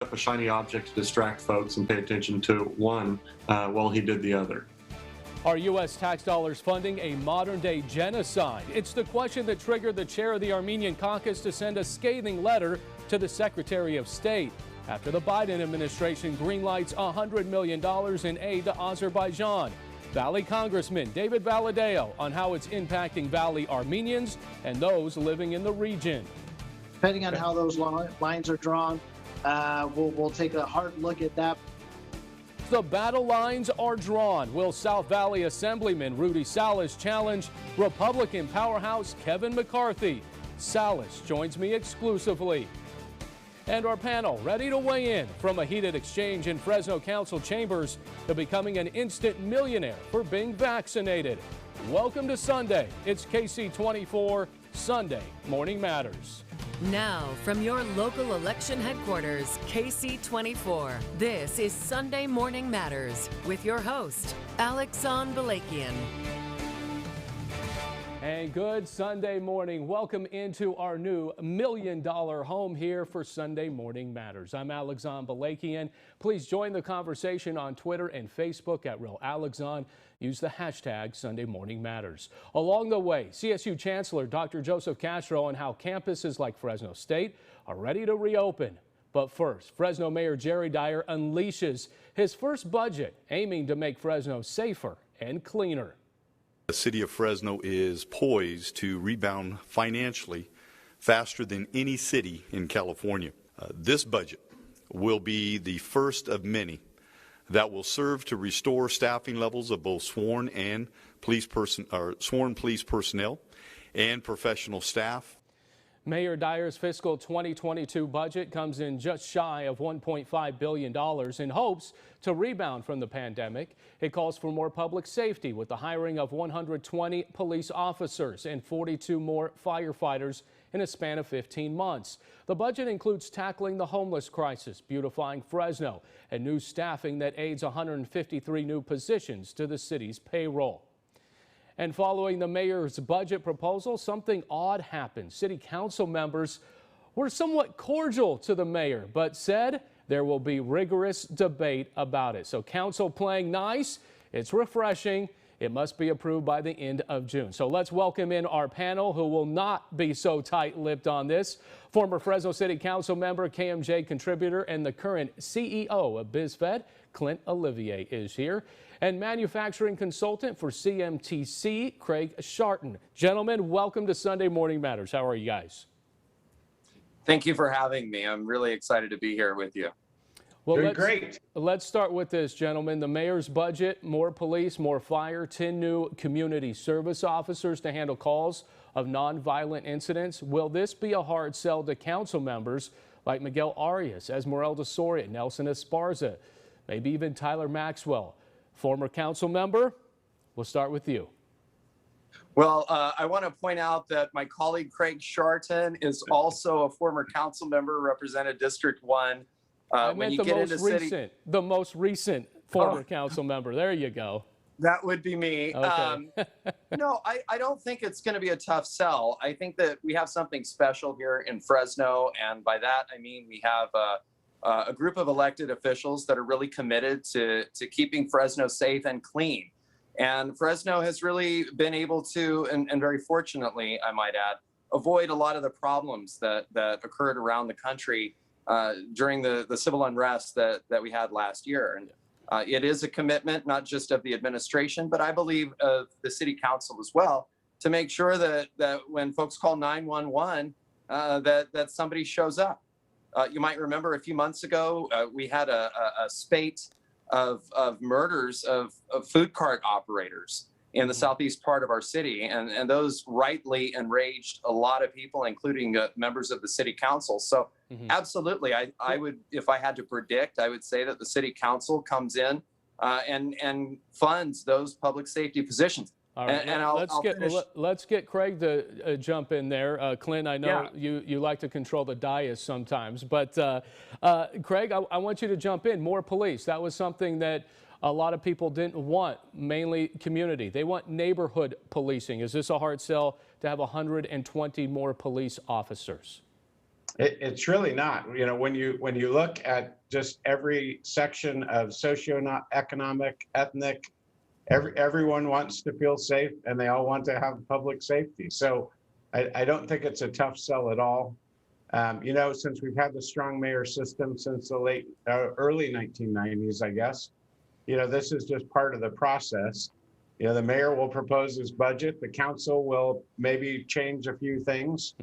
A shiny object to distract folks and pay attention to one while he did the other. Are U.S. tax dollars funding a modern-day genocide? It's the question that triggered the chair of the Armenian caucus to send a scathing letter to the Secretary of State after the Biden administration greenlights $100 million in aid to Azerbaijan. Valley Congressman David Valadao on how it's impacting Valley Armenians and those living in the region. Depending on how those lines are drawn, we'll take a hard look at that. The battle lines are drawn. Will South Valley Assemblyman Rudy Salas challenge Republican powerhouse Kevin McCarthy? Salas joins me exclusively. And our panel ready to weigh in, from a heated exchange in Fresno Council chambers to becoming an instant millionaire for being vaccinated. Welcome to Sunday. It's KC24 Sunday Morning Matters. Now, from your local election headquarters, KC24, this is Sunday Morning Matters with your host, Alexon Balakian. And good Sunday morning. Welcome into our new $1 million home here for Sunday Morning Matters. I'm Alexon Balakian. Please join the conversation on Twitter and Facebook at Real Alexon. Use the hashtag Sunday Morning Matters. Along the way, CSU Chancellor Dr. Joseph Castro on how campuses like Fresno State are ready to reopen. But first, Fresno Mayor Jerry Dyer unleashes his first budget aiming to make Fresno safer and cleaner. The city of Fresno is poised to rebound financially faster than any city in California. This budget will be the first of many that will serve to restore staffing levels of both sworn police personnel and professional staff. Mayor Dyer's fiscal 2022 budget comes in just shy of $1.5 billion in hopes to rebound from the pandemic. It calls for more public safety with the hiring of 120 police officers and 42 more firefighters in a span of 15 months. The budget includes tackling the homeless crisis, beautifying Fresno, and new staffing that aids 153 new positions to the city's payroll. And following the mayor's budget proposal, something odd happened. City council members were somewhat cordial to the mayor, but said there will be rigorous debate about it. So council playing nice, it's refreshing. It must be approved by the end of June. So let's welcome in our panel who will not be so tight-lipped on this. Former Fresno City Council member, KMJ contributor, and the current CEO of BizFed, Clint Olivier, is here. And manufacturing consultant for CMTC, Craig Sharton. Gentlemen, welcome to Sunday Morning Matters. How are you guys? Thank you for having me. I'm really excited to be here with you. Well, let's start with this, gentlemen. The mayor's budget, more police, more fire, 10 new community service officers to handle calls of nonviolent incidents. Will this be a hard sell to council members like Miguel Arias, Esmeralda Soria, Nelson Esparza, maybe even Tyler Maxwell? Former council member, we'll start with you. Well, I want to point out that my colleague Craig Sharton is also a former council member, represented District 1. When you get into the most recent former council member. There you go. That would be me. Okay. No, I don't think it's going to be a tough sell. I think that we have something special here in Fresno, and by that I mean we have a group of elected officials that are really committed to keeping Fresno safe and clean. And Fresno has really been able to, and very fortunately, I might add, avoid a lot of the problems that occurred around the country during the civil unrest that we had last year. And it is a commitment, not just of the administration, but I believe of the city council as well, to make sure that when folks call 911, that somebody shows up. You might remember a few months ago, we had a spate of murders of food cart operators in the southeast part of our city. And those rightly enraged a lot of people, including members of the city council. So absolutely, I would, if I had to predict, I would say that the city council comes in and funds those public safety positions. All right, and let's get Craig to jump in there. Clint, I know you like to control the dais sometimes, but Craig, I want you to jump in. More police. That was something that a lot of people didn't want, mainly community. They want neighborhood policing. Is this a hard sell to have 120 more police officers? It's really not. You know, when you look at just every section of socioeconomic, ethnic, everyone wants to feel safe, and they all want to have public safety. So I don't think it's a tough sell at all. You know, since we've had the strong mayor system since the early 1990s, I guess, you know, this is just part of the process. You know, the mayor will propose his budget. The council will maybe change a few things.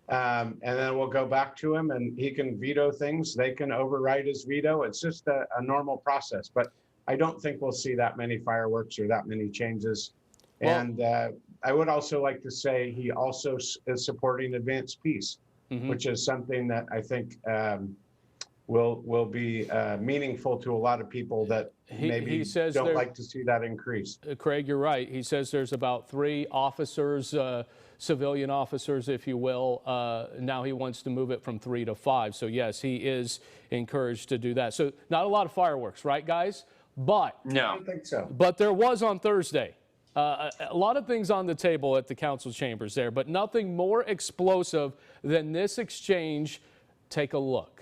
And then we'll go back to him and he can veto things. They can override his veto. It's just a normal process. But I don't think we'll see that many fireworks or that many changes. Well, and I would also like to say he also is supporting advanced peace, which is something that I think will be meaningful to a lot of people that maybe don't like to see that increase. Craig, you're right. He says there's about 3 officers, civilian officers, if you will. Now he wants to move it from 3 to 5. So yes, he is encouraged to do that. So not a lot of fireworks, right, guys? But no, I don't think so. But there was on Thursday. A lot of things on the table at the council chambers there, but nothing more explosive than this exchange. Take a look.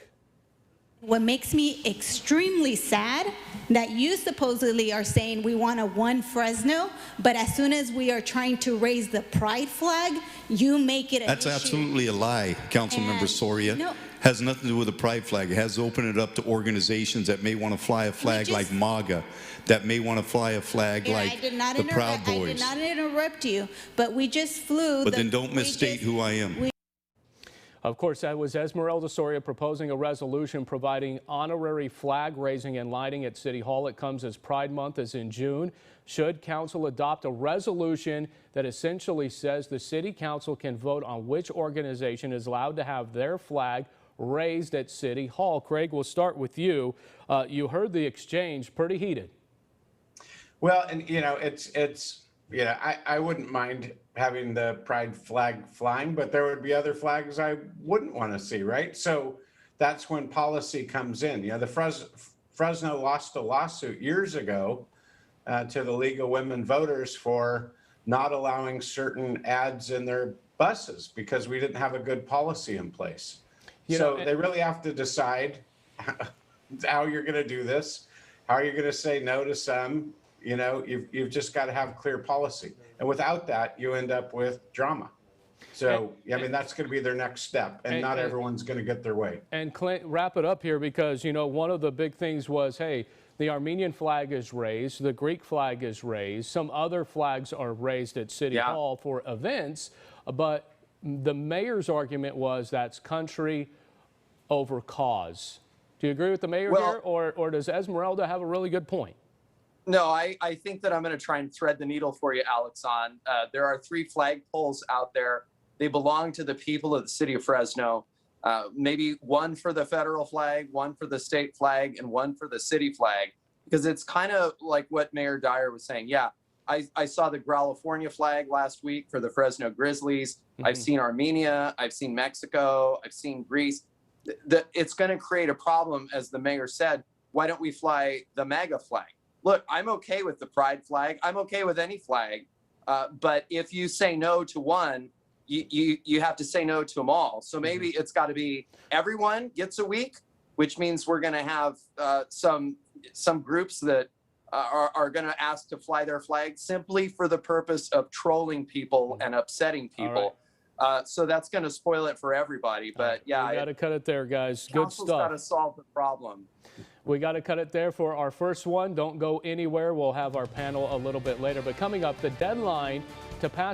What makes me extremely sad that you supposedly are saying we want a one Fresno, but as soon as we are trying to raise the pride flag, you make it an That's issue. Absolutely a lie, Councilmember Soria. No. Has nothing to do with the pride flag. It has to open it up to organizations that may want to fly a flag like MAGA, that may want to fly a flag like the Proud Boys. I did not interrupt you, but we just flew. But then don't misstate who I am. Of course, that was Esmeralda Soria proposing a resolution providing honorary flag raising and lighting at City Hall. It comes as Pride Month is in June. Should council adopt a resolution that essentially says the city council can vote on which organization is allowed to have their flag raised at City Hall? Craig, we'll start with you. You heard the exchange, pretty heated. Well, and you know, you know, I wouldn't mind having the pride flag flying, but there would be other flags I wouldn't want to see, right? So that's when policy comes in. You know, the Fresno lost a lawsuit years ago to the League of Women Voters for not allowing certain ads in their buses because we didn't have a good policy in place. So they really have to decide how you're going to do this, how you're going to say no to some. You know, you've just got to have clear policy. And without that, you end up with drama. So, I mean, that's going to be their next step. And not everyone's going to get their way. And Clint, wrap it up here because, you know, one of the big things was, hey, the Armenian flag is raised, the Greek flag is raised, some other flags are raised at City Hall for events. But the mayor's argument was that's country over cause. Do you agree with the mayor here? Or does Esmeralda have a really good point? No, I think that I'm going to try and thread the needle for you, Alex, on. There are 3 flagpoles out there. They belong to the people of the city of Fresno. Maybe one for the federal flag, one for the state flag, and one for the city flag. Because it's kind of like what Mayor Dyer was saying. Yeah, I saw the California flag last week for the Fresno Grizzlies. I've seen Armenia. I've seen Mexico. I've seen Greece. It's going to create a problem, as the mayor said. Why don't we fly the MAGA flag? Look, I'm okay with the pride flag. I'm okay with any flag. But if you say no to one, you have to say no to them all. So maybe it's got to be everyone gets a week, which means we're going to have some groups that are going to ask to fly their flag simply for the purpose of trolling people and upsetting people. So that's going to spoil it for everybody. But yeah, we got to got to there, guys. Good stuff. Got to solve the problem. We got to cut it there for our first one. Don't go anywhere. We'll have our panel a little bit later. But coming up, the deadline to pass